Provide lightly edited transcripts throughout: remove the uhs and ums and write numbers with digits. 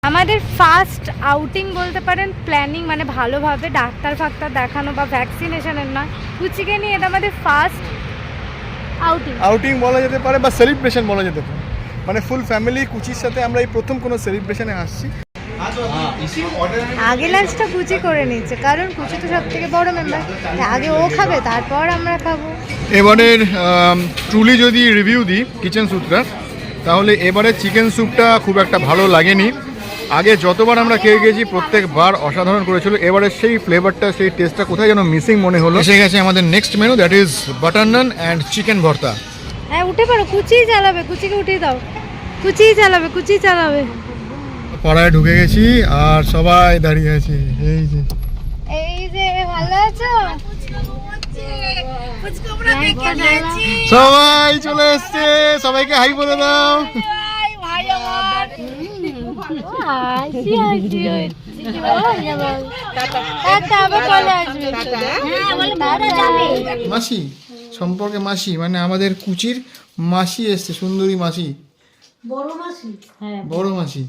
আমাদের first outing বলতে পারেন, প্ল্যানিং মানে ভালোভাবে ডাক্তার ফাক্তার দেখানো বা ভ্যাকসিনেশনের নয়, কুচিকে নিয়ে এটা আমাদের ফার্স্ট আউটিং বলা যেতে পারে বা সেলিব্রেশন বলা যেতে পারে। মানে ফুল ফ্যামিলি কুচির সাথে আমরা এই প্রথম কোনো সেলিব্রেশনে আসছি। আগে লাঞ্চটা কুচি করে নিচ্ছে, কারণ কুচি তো সব থেকে বড় মেম্বার, আগে ও খাবে তারপর আমরা খাবো। এবারের ট্রুলি যদি রিভিউ দিই কিচেন স্যুপটার, তাহলে এবারে চিকেন স্যুপটা খুব একটা ভালো লাগেনি। আগে যতবার আমরা খেয়ে গেছি প্রত্যেকবার অসাধারণ করেছিল, এবারে সেই ফ্লেভারটা সেই টেস্টটা কোথায় যেন মিসিং মনে হলো। এসে গেছে আমাদের next menu, that is butter naan and chicken bharta. হ্যাঁ উঠে পারো, কুচিই চালাবে, কুচিকে উঠিয়ে দাও, কুচিই চালাবে, কুচিই চালাবে। পাড়ায় ঢুকে গেছি আর সবাই দাঁড়িয়ে আছে। এই যে ভালো আছো? সবাই চলে এসছে, সবাইকে হাই বলে দাও। মাসি সম্পর্কে মাসি মানে আমাদের কুচির মাসি এসছে, সুন্দরী মাসি, বড় মাসি। হ্যাঁ বড় মাসি।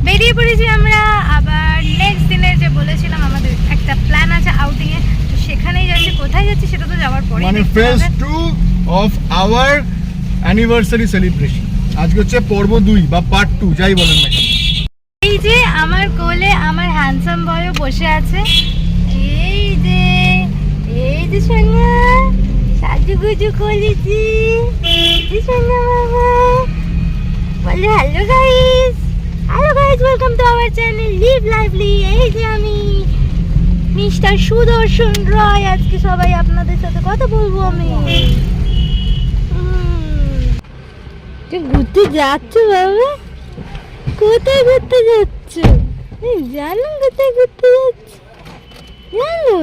বেরিয়ে পড়েছি আমরা আবার নেক্সট দিনে, যে বলেছিলাম আমাদের একটা প্ল্যান আছে আউটিং এ, তো সেখানেই যাচ্ছি। কোথায় যাচ্ছি সেটা তো যাওয়ার পরে, মানে phase 2 of our anniversary celebration. আজকে হচ্ছে পর্ব 2 বা পার্ট 2 যাই বলেন না কেন। এই যে আমার কোলে আমার হ্যান্ডসাম বয়ও বসে আছে, এই যে সোনা সাজুগুজু করেছি, সোনা বাবা বলে hello guys, welcome to our channel leave lively. এই যে আমি মিস্টার সুদর্শন রয়, আজকে সবাই আপনাদের সাথে কথা বলবো আমি। তুই ঘুরতে যাচ্ছ বাবা? কোথায় ঘুরতে যাচ্ছ? জানো কোথায় ঘুরতে যাচ্ছ? জানো?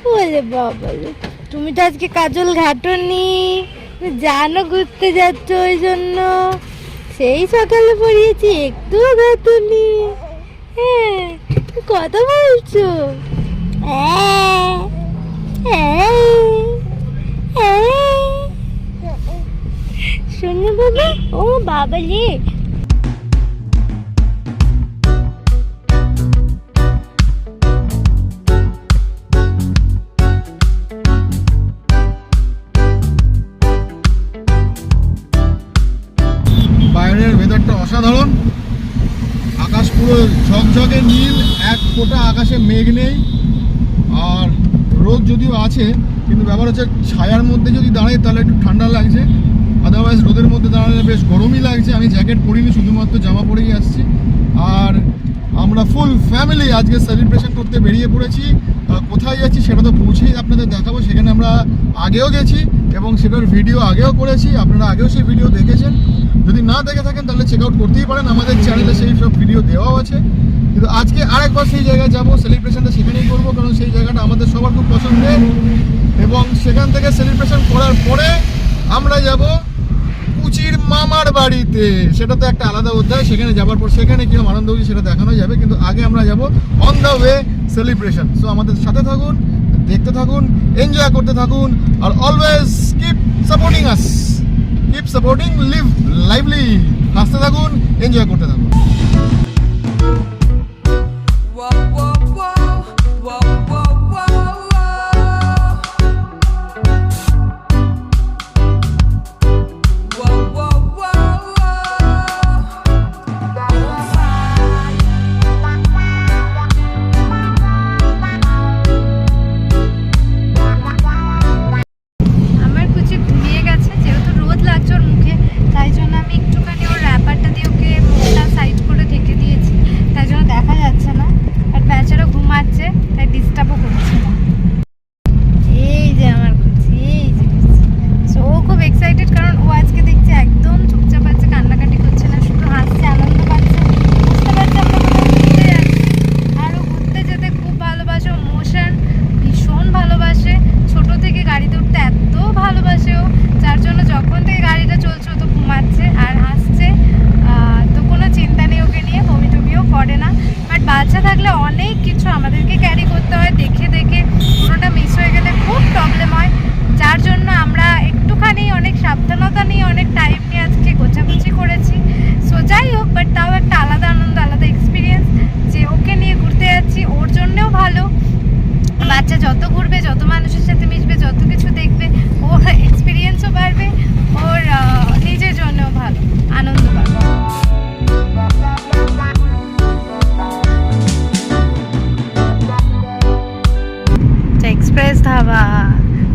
বলে বাবা, তুমি তো আজকে কাজল ঘাটনি, জানো ঘুরতে যাচ্ছ, ওই জন্য সেই সকালে পড়িয়েছি, একটু ঘাটনি। হ্যাঁ কথা বলছো? শোনো বাবা, ও বাবা রে। বাইরের ওয়েদারটা অসাধারণ, আকাশ পুরো ঝকঝকে নীল, এক ফোঁটা আকাশে মেঘ নেই, আর রোদ যদিও আছে কিন্তু ব্যাপার হচ্ছে ছায়ার মধ্যে যদি দাঁড়াই তাহলে একটু ঠান্ডা লাগছে, আদারওয়াইজ রোদের মধ্যে দাঁড়ালে বেশ গরমই লাগছে। আমি জ্যাকেট পরিনি, শুধুমাত্র জামা পরেই আসছি। আর আমরা ফুল ফ্যামিলি আজকে সেলিব্রেশন করতে বেরিয়ে পড়েছি। কোথায় যাচ্ছি সেটা তো পৌঁছেই আপনাদের দেখাবো। সেখানে আমরা আগেও গেছি এবং সেটার ভিডিও আগেও করেছি, আপনারা আগেও সেই ভিডিও দেখেছেন। যদি না দেখে থাকেন তাহলে চেক আউট করতেই পারেন, আমাদের চ্যানেলে সেই সব ভিডিও দেওয়াও আছে। কিন্তু আজকে আরেকবার সেই জায়গায় যাবো, সেলিব্রেশনটা সেখানেই করবো, কারণ সেই জায়গাটা আমাদের সবার খুব পছন্দের। এবং সেখান থেকে সেলিব্রেশন করার পরে আমরা যাব কুচির মামার বাড়িতে, সেটা তো একটা আলাদা অধ্যায়। সেখানে যাবার পর সেখানে কিরকম আনন্দ হচ্ছে সেটা দেখানো যাবে, কিন্তু আগে আমরা যাব on the way celebration. So আমাদের সাথে থাকুন, দেখতে থাকুন, এনজয় করতে থাকুন, আর always keep supporting us, keep supporting live lively. হাসতে থাকুন, এনজয় করতে থাকুন। তাই জন্য আমি একটুখানি ওর র্যাপারটা দিয়ে ওকে মুখটা সাইড আনন্দ পাবো। এক্সপ্রেস ধাবা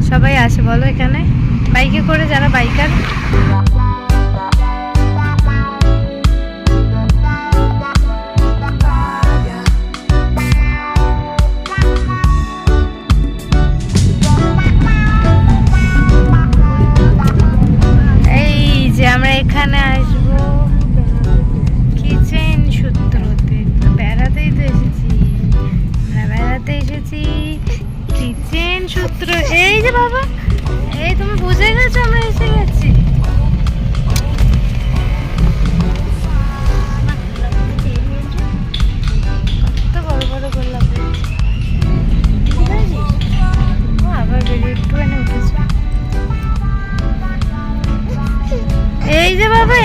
সবাই আসে বলো এখানে বাইকে করে, যারা বাইকার। এই যে আমরা এখানে আসবো কিচেন সূত্রতে, তো বেড়াতেই তো এসেছি, আমরা বেড়াতে এসেছি কিচেন সূত্র। এই যে বাবা, এই তুমি বুঝে গেছো আমরা এসে গেছি। কত বড় বড় গোলাপ, আবার বেরিয়ে একটুখানি উঠেছে। এই যে বাবা,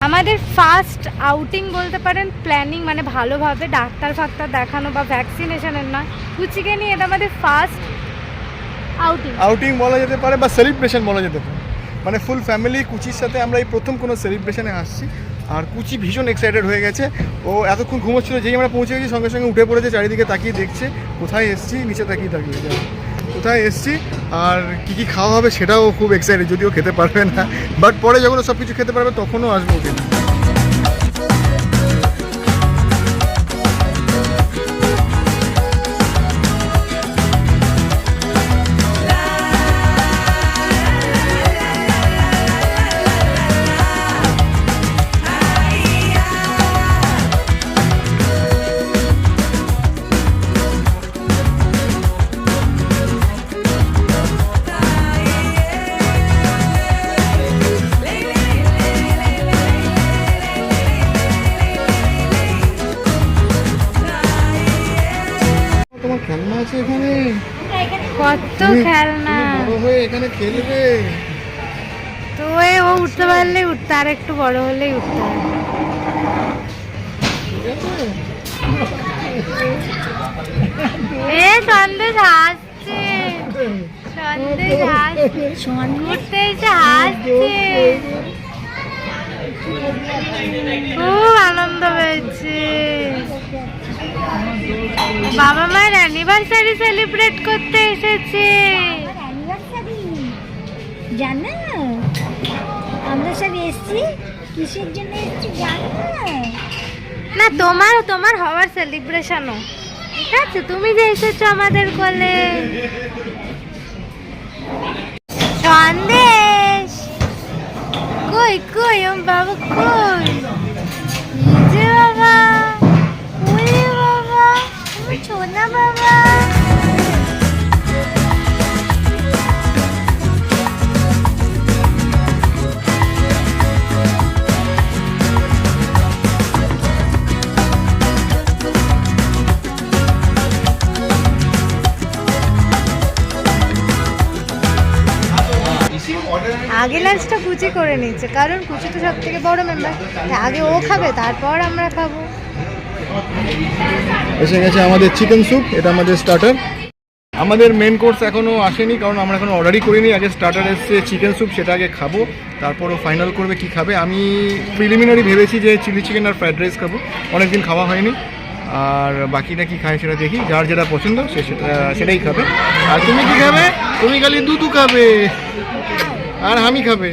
আমাদের ফার্স্ট আউটিং বলতে পারেন, প্ল্যানিং মানে ভালোভাবে ডাক্তার ফাক্তার দেখানো বা ভ্যাকসিনেশনের না, কুচিকে নিয়ে এটা আমাদের ফার্স্ট আউটিং বলা যেতে পারে বা সেলিব্রেশন বলা যেতে পারে। মানে ফুল ফ্যামিলি কুচির সাথে আমরা এই প্রথম কোনো সেলিব্রেশনে আসছি। আর কুচি ভীষণ এক্সাইটেড হয়ে গেছে, ও এতক্ষণ ঘুমোচ্ছিল, যেই আমরা পৌঁছে গেছি সঙ্গে সঙ্গে উঠে পড়েছে, চারিদিকে তাকিয়ে দেখছে কোথায় এসছি, নিচে তাকিয়ে কোথায় এসছি আর কী কী খাওয়া হবে সেটাও খুব এক্সাইটেড, যদিও খেতে পারবে না, বাট পরে যখন সব কিছু খেতে পারবে তখনও আসবো ওকে। তোমার খেলনা আছে এখানে, কত খেলনা, বড় হয়ে এখানে খেলবে। তো ও উঠতে পারলেই উঠতে, আর একটু বড় হলেই উঠতে পারবে। এ সন্দেশ হাসছে, সন্দেশ হাসছে, উঠতে এসে হাসছে, খুব আনন্দ পেয়েছে। বাবা মায়ের অ্যানিভার্সারি সেলিব্রেট করতে এসেছে। জানো আমরা সব এসছি কিসের জন্য এসছি জানো? না তোমার হওয়ার সেলিব্রেশনও, ঠিক আছে? তুমি যে এসেছো আমাদের কোলে। সন্দেশ কই কই ও বাবা কই, এই যে বাবা, ওরে বাবা, আমার সোনা বাবা। আগে লাঞ্চটা কুচি করে নিচ্ছে, কারণ কুচি তো সব থেকে বড় মেম্বার, আগে ও খাবে তারপর আমরা খাবো। এসে গেছে আমাদের চিকেন স্যুপ, এটা আমাদের স্টার্টার। আমাদের মেন কোর্স এখনও আসেনি, কারণ আমরা এখনো অর্ডারই করিনি। আগে স্টার্টার এসছে চিকেন স্যুপ, সেটা আগে খাবো, তারপরও ফাইনাল করবে কি খাবে। আমি প্রিলিমিনারি ভেবেছি যে চিলি চিকেন আর ফ্রাইড রাইস খাবো, অনেকদিন খাওয়া হয়নি। আর বাকিটা কি খায় সেটা দেখি, যার যেটা পছন্দ সে সেটাই খাবে। আর তুমি কি খাবে? তুমি খালি দুধু খাবে আর আমি খাবে।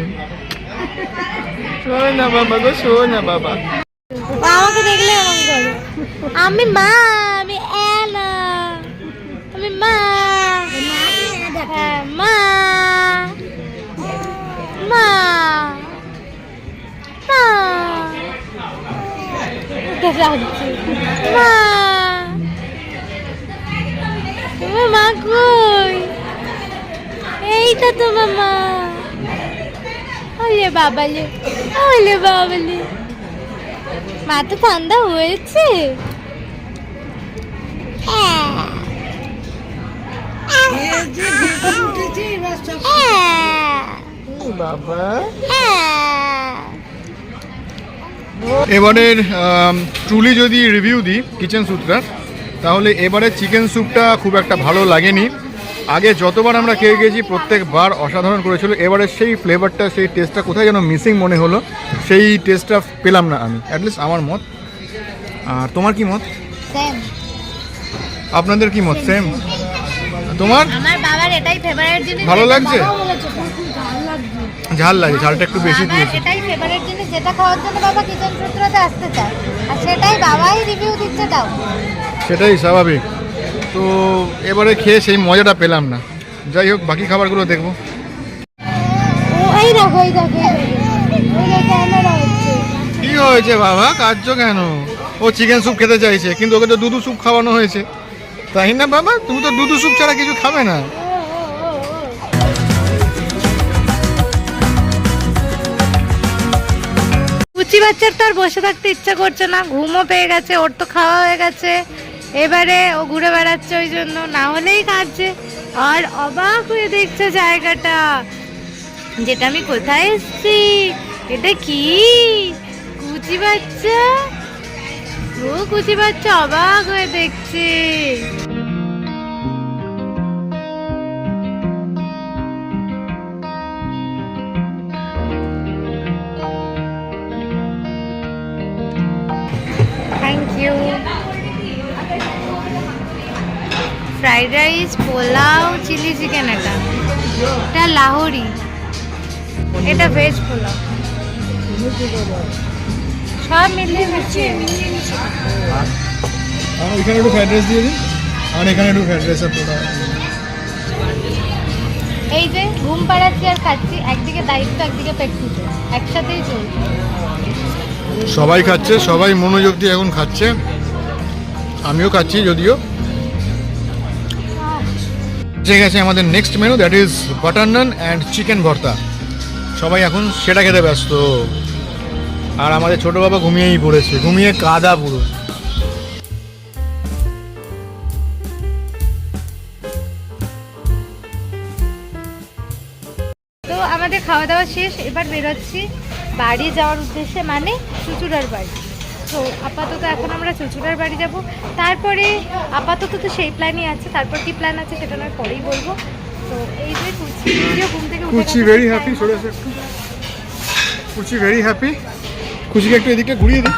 শোয় না বাবা গো, শোয় না বাবা। আমাকে দেখলে এরকম করে, আমি মা, আমি এনা, আমি মা, হ্যাঁ মা, মা, মা, মা, তোমার মা কই? এইটা তোমার মা। ওলে বাবালে, ওলে বাবালে, মা তো ঠান্ডা হয়েছে। বাবা এবারের ট্রুলি যদি রিভিউ দিই কিচেন স্যুপটা, তাহলে এবারে চিকেন স্যুপটা খুব একটা ভালো লাগেনি। আগে যতবার আমরা খেয়ে গেছি প্রত্যেকবার অসাধারণ করেছিল, এবারে সেই ফ্লেভারটা সেই টেস্টটা কোথায় যেন মিসিং মনে হলো, সেই টেস্টটা পেলাম না আমি, অ্যাটলিস্ট আমার মত। আর তোমার কি মত? সেম। আপনাদের কি মত? সেম। তোমার? আমার বাবার এটাই ফেভারিট জিনিস। ভালো লাগছে? বাবা বলেছে তো, খুব ঝাল লাগছে। ঝাল লাগে, ঝালটা একটু বেশি বাবার দিয়েছে। এটাই ফেভারিট জিনিস, যেটা খাওয়ার জন্য বাবা কিচেন সূত্রতে আসতে চায়, আর সেটাই বাবাই রিভিউ দিচ্ছে তাও। সেটাই স্বাভাবিক। তো এবারে খেয়ে সেই মজাটা পেলাম না। যাই হোক, বাকি খাবারগুলো দেখবো। এই দেখো এই দেখো ওই দেখো ক্যামেরা হচ্ছে। কি হয়েছে বাবা, কাঁদছো কেন? ও চিকেন স্যুপ খেতে চাইছে, কিন্তু ওকে তো দুধু স্যুপ খাওয়ানো হয়েছে, তাই না বাবা? তুমি তো দুধু স্যুপ ছাড়া কিছু খাবে না। কুচি বাচ্চার তো আর বসে থাকতে ইচ্ছা করছে না, ঘুমও পেয়ে গেছে, ওর তো খাওয়া হয়ে গেছে, এবারে ও ঘুরে বেড়াচ্ছে, ওই জন্য না হলেই কাঁদছে আর অবাক হয়ে দেখছে জায়গাটা, যেটা আমি কোথায় এসেছি, এটা কি? কুচি বাচ্চা, ও কুচি বাচ্চা অবাক হয়ে দেখছে। Thank you. Fried rice, pulao, chili chicken, এটা লাহোরি, এটা ভেজ পোলাও, সব মিলিয়ে মিশিয়ে। আর এখানে একটু ফ্রাইড রাইস দিয়ে দিন, আর এখানে একটু ফ্রাইড রাইস আর পোলাও। এই যে ঘুম পাড়াচ্ছি আর খাচ্ছি, একদিকে দায়িত্ব একদিকে প্র্যাকটিস, একসাথেই চলছে। সবাই খাচ্ছে, সবাই মনোযোগ দিয়ে এখন খাচ্ছে, আমিও খাচ্ছি যদিও। ঠিক আছে, আমাদের next menu, that is butter naan and chicken bharta. সবাই এখন সেটা খেতে ব্যস্ত, আর আমাদের ছোট বাবা ঘুমিয়েই পড়েছে, ঘুমিয়ে কাদা পুরো। তো আমাদের খাওয়া দাওয়া শেষ, এবার বেরোচ্ছি বাড়ি যাওয়ার উদ্দেশ্যে, মানে চুচুড়ার বাড়ি। তো আপাতত এখন আমরা চুচুড়ার বাড়ি যাব, তারপরে আপাতত তো সেই প্ল্যানই আছে, তারপর কি প্ল্যান আছে সেটা নয় পরেই বলবো। তো এই যে কুচিও ঘুম থেকে উঠে কুচি গেছে। ভেরি হ্যাপি, সরে আসো একটু। কুচি ভেরি হ্যাপি, কুচিকে একটু এদিকে ঘুরিয়ে দিই।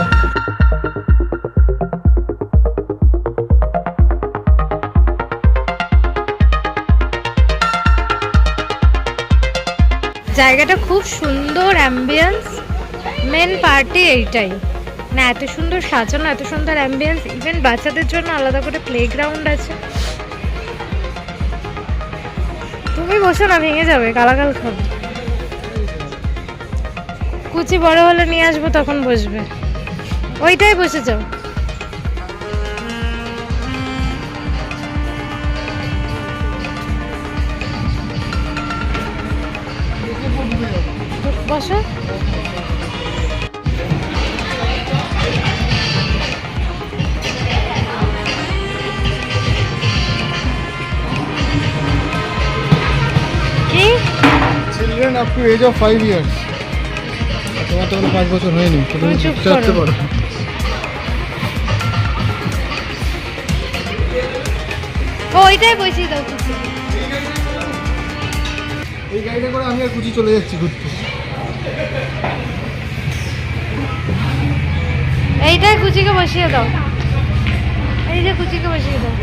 জায়গাটা খুব সুন্দর, অ্যাম্বিয়েন্স, মেন পার্টি এইটাই না, এত সুন্দর সাজানো, এত সুন্দর অ্যাম্বিয়েন্স, ইভেন বাচ্চাদের জন্য আলাদা করে প্লেগ্রাউন্ড আছে। তুমি বসো না, ভেঙে যাবে, গালাগাল খাবে। কুচি বড় হলে নিয়ে আসবো, তখন বসবে, ওইটাই বসে যাও। বসো। কি? Children up to age of 5 years. তোমার তো 5 বছর হয়নি, তো তুমি চুপ চাইতে করো। পারো। ওইটাই বসিয়ে দাও কুচি। এই গাড়িটা করে আমি আর কুচি চলে যাচ্ছি ঘুরতে। এইটাই কুচিকে বসিয়ে দাও, এই যে কুচিকে বসিয়ে দাও।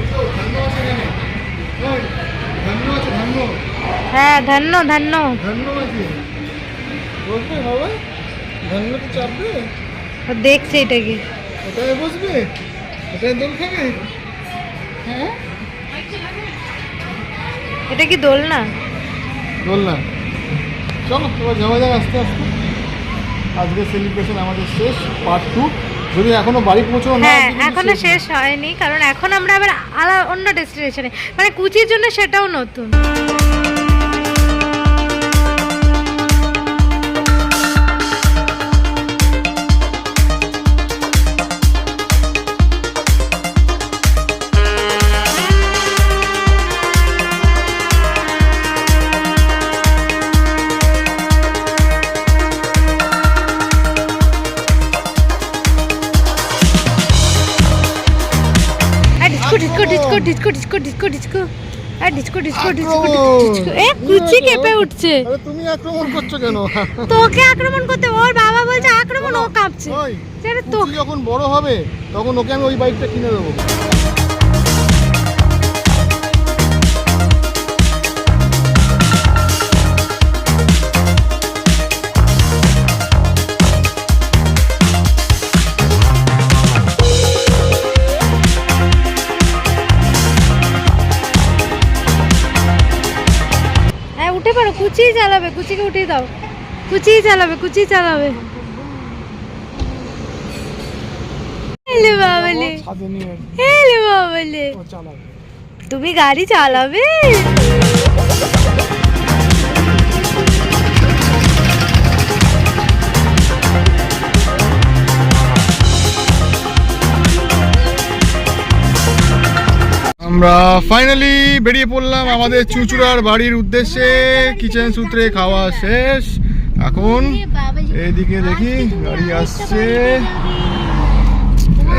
ধন্যবাদ, ধন্যবাদ, হ্যাঁ, ধন্য ধন্য। ধন্যবাদ। বসবে বাবা, ধন্যবাদ চাপবে, ও দেখছে এটাকে। ওটাই বসবে, ওটাই দোল খাবে। হ্যাঁ, এটা কি দোল না? দোল না। চলো এবার যাওয়া যাক আস্তে আস্তে। আজকের সেলিব্রেশন আমাদের শেষ, পার্ট 2। যদি এখনো বাড়ি পৌঁছাও না, হ্যাঁ, এখনো শেষ হয়নি, কারণ এখন আমরা আবার অন্য ডেস্টিনেশনে, মানে কুচির জন্য সেটাও নতুন। Disco disco disco disco disco disco disco আর ডিস্কো ডিস্কো আক্রমণ! এ কুচি কেঁপে উঠছে। আরে তুমি আক্রমণ করছো কেন? তোকে আক্রমণ করতে, ওর বাবা বলছে আক্রমণ, ও কাঁপছে। ওই, সেটা তো কুচি যখন বড় হবে তখন ওকে আমি ওই বাইকটা কিনে দেবো। হ্যাঁ উঠে পারো, কুচিই চালাবে, কুচিকে উঠিয়ে দাও, কুচিই চালাবে, কুচিই চালাবে। হেলে বাবালে, ছাদে নিয়ে হেলে বাবালে, ও চালাবে। তুমি গাড়ি চালাবে? আমরা ফাইনালি বেরিয়ে পড়লাম আমাদের চুঁচুড়ার বাড়ির উদ্দেশ্যে। কিচেন সূত্রে খাওয়া শেষ, এখন এইদিকে দেখি গাড়ি আসছে।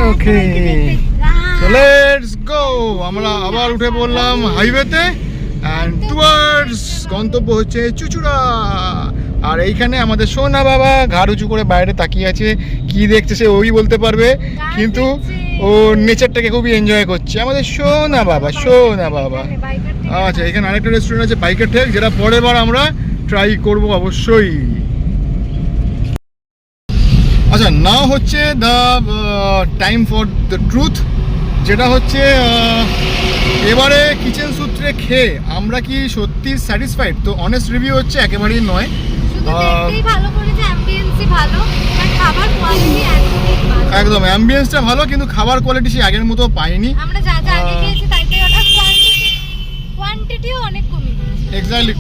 ওকে, সো লেটস গো। আমরা আবার উঠে পড়লাম হাইওয়েতে অ্যান্ড টুয়ার্ডস গন্তব্য হচ্ছে চুঁচুড়া। আর এইখানে আমাদের সোনা বাবা ঘাড় উঁচু করে বাইরে তাকিয়ে আছে, কি দেখছে সে ওই বলতে পারবে, কিন্তু ও নেচারটাকে খুবই এনজয় করছে আমাদের সোনা বাবা, সোনা বাবা। আচ্ছা, এখানে আরেকটা রেস্টুরেন্ট আছে বাইকের ঠেক, যেটা পরের বার আমরা ট্রাই করব অবশ্যই। আচ্ছা, নাও হচ্ছে the time for the truth, যেটা হচ্ছে এবারে কিচেন সূত্রে খেয়ে আমরা কি সত্যি স্যাটিসফাইড? তো অনেস্ট রিভিউ হচ্ছে একেবারেই নয়। দেখতেই ভালো করেছে, অ্যাম্বিয়েন্সই ভালো, আর খাবার কোয়ালিটি একদমই ভালো। একদম অ্যাম্বিয়েন্সটা ভালো, কিন্তু খাবার কোয়ালিটি সেই আগের মতো পাইনি। আমরা যা যা আগে খেয়েছি তাই তাই ওটা কোয়ান্টিটিও অনেক কমই। এক্স্যাক্টলি,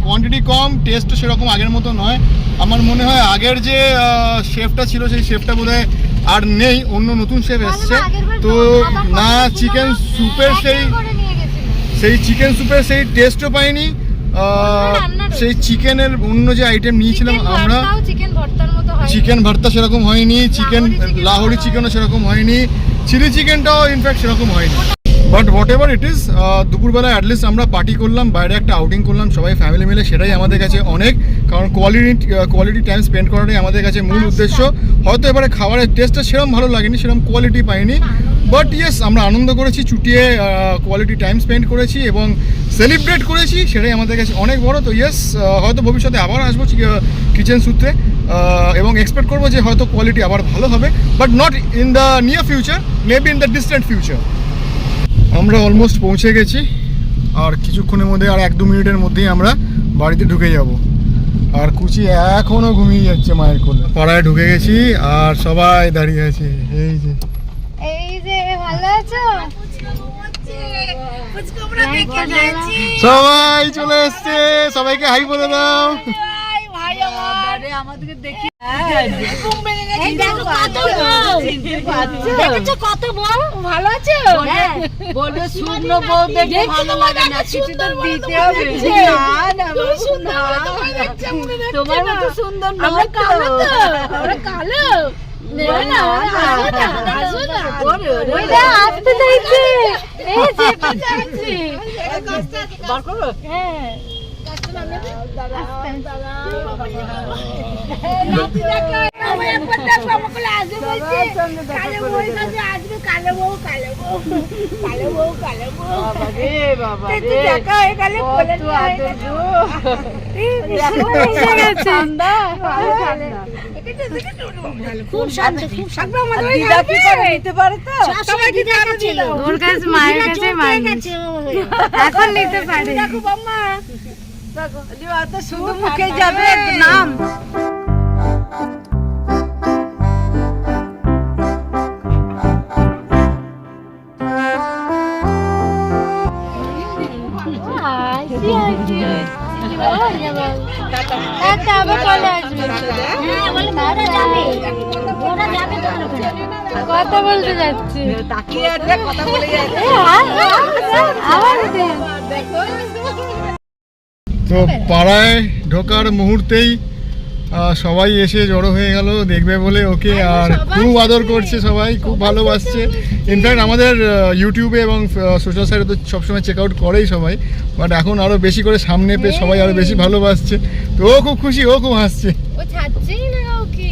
কোয়ান্টিটি কম, টেস্টও সেরকম আগের মতো নয়। আমার মনে হয় আগের যে শেফটা ছিল সেই শেফটা বোধহয় আর নেই, অন্য নতুন শেফ এসছে। তো না চিকেন স্যুপের সেই চিকেন স্যুপের সেই টেস্টও পাইনি। সেই চিকেনের অন্য যে আইটেম নিয়েছিলাম আমরা, চিকেন ভর্তা সেরকম হয়নি, চিকেন লাহোরি চিকেনও সেরকম হয়নি, চিলি চিকেনটাও ইনফ্যাক্ট সেরকম হয়নি। But what ever it is, দুপুরবেলা অ্যাটলিস্ট আমরা পার্টি করলাম, বাইরে একটা আউটিং করলাম সবাই ফ্যামিলি মিলে, সেটাই আমাদের কাছে অনেক। কারণ কোয়ালিটি টাইম স্পেন্ড করাটাই আমাদের কাছে মূল উদ্দেশ্য। হয়তো এবারে খাবারের টেস্টটা সেরকম ভালো লাগেনি, সেরকম কোয়ালিটি পাইনি, বাট ইয়েস আমরা আনন্দ করেছি, চুটিয়ে কোয়ালিটি টাইম স্পেন্ড করেছি এবং সেলিব্রেট করেছি, সেটাই আমাদের কাছে অনেক বড়। তো ইয়েস, হয়তো ভবিষ্যতে আবার আসবো কিচেন সূত্রে এবং এক্সপেক্ট করবো যে হয়তো কোয়ালিটি আবার ভালো হবে, but not in the near future, maybe in the distant future. আমরা অলমোস্ট পৌঁছে গেছি, আর কিছুক্ষণের মধ্যে, আর 1-2 মিনিটের মধ্যেই আমরা বাড়িতে ঢুকে যাব। আর কুচি এখনও ঘুমিয়ে যাচ্ছে মায়ের কোলে। পাড়ায় ঢুকে গেছি আর সবাই দাঁড়িয়ে আছে, এই যে ভালো আছো? সবাই চলে এসছে, সবাইকে হাই বলে দাও। কত বল, ভালো আছো? বলবে শুকনো বউ দেখে ভালো লাগে না, কিছু তো দিতে হবে। তোমার মতো সুন্দর আমরা কালো তো, আমরা কালো। আসতে চাইছে, এই যেতে চাইছে। হ্যাঁ খুব শান্ত, খুব শান্ত। নিতে পারে তো ওর কাছে, মায়ের কাছে এখন নিতে পারে। শুধু মুখে যাবে নাম। কথা বলতে যাচ্ছে, তাকিয়ে আছে, কথা বলে যাচ্ছে। তো পাড়ায় ঢোকার মুহূর্তেই সবাই এসে জড়ো হয়ে গেল দেখবে বলে ওকে, আর খুব আদর করছে সবাই, খুব ভালোবাসছে। ইনফ্যাক্ট আমাদের ইউটিউবে এবং সোশ্যাল সাইটে তো সবসময় চেক আউট করেই সবাই, বাট এখন আরও বেশি করে সামনে পেয়ে সবাই আরও বেশি ভালোবাসছে। তো ও খুব খুশি, ও খুব হাসছে। ও ছাড়ছেই না ওকে।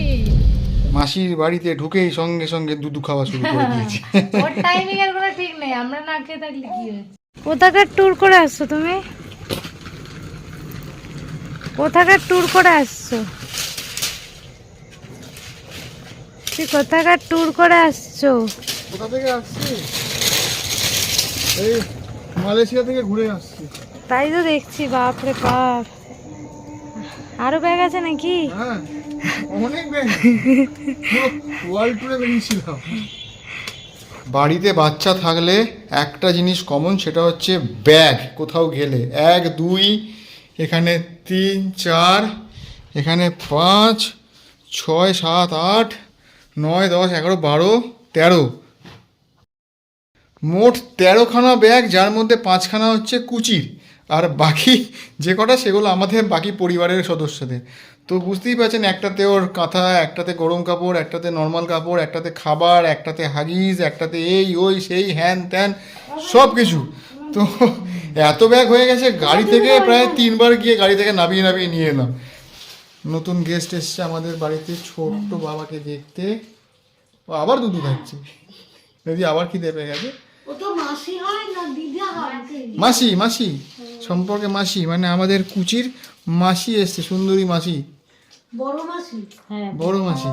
মাসির বাড়িতে ঢুকেই সঙ্গে সঙ্গে দুধু খাওয়া শুরু করে দিয়েছে। ওর টাইমিং এর কোনো ঠিক নেই, আমরা না খেয়ে থাকলে কি হয়েছে? কোথাকার ট্যুর করে আসছো তুমি? কোথাকার ট্যুর করে আসছো? তুই কোথাকার ট্যুর করে আসছো? কোথা থেকে আসছি? এই মালয়েশিয়া থেকে ঘুরে আসছি। তাই তো দেখছি, বাপরে বাপ। আরো ব্যাগ আছে নাকি? হ্যাঁ, অনেক ব্যাগ, ওয়ার্ল্ড ট্যুরে বেরিয়েছিলাম। বাড়িতে বাচ্চা থাকলে একটা জিনিস কমন, সেটা হচ্ছে ব্যাগ। কোথাও গেলে 1 2 এখানে 3 4 এখানে 5 6 7 8 9 10 11 12 13, মোট 13খানা ব্যাগ, যার মধ্যে 5খানা হচ্ছে কুচির, আর বাকি যে কটা সেগুলো আমাদের বাকি পরিবারের সদস্যদের। তো বুঝতেই পারছেন, একটাতে ওর কাঁথা, একটাতে গরম কাপড়, একটাতে নর্মাল কাপড়, একটাতে খাবার, একটাতে হাগিস, একটাতে এই ওই সেই হ্যান ত্যান সব কিছু। তো এত ব্যাগ হয়ে গেছে, গাড়ি থেকে প্রায় 3বার গিয়ে গাড়ি থেকে নামিয়ে নামিয়ে নিয়ে এলাম। নতুন গেস্ট এসছে আমাদের বাড়িতে ছোট্ট বাবাকে দেখতে। ও আবার দুধু খাচ্ছে, দিদি আবার খিদে পেয়ে গেছে। মাসি, মাসি সম্পর্কে মাসি, মানে আমাদের কুচির মাসি এসছে, সুন্দরী মাসি, বড় মাসি। হ্যাঁ, বড় মাসি।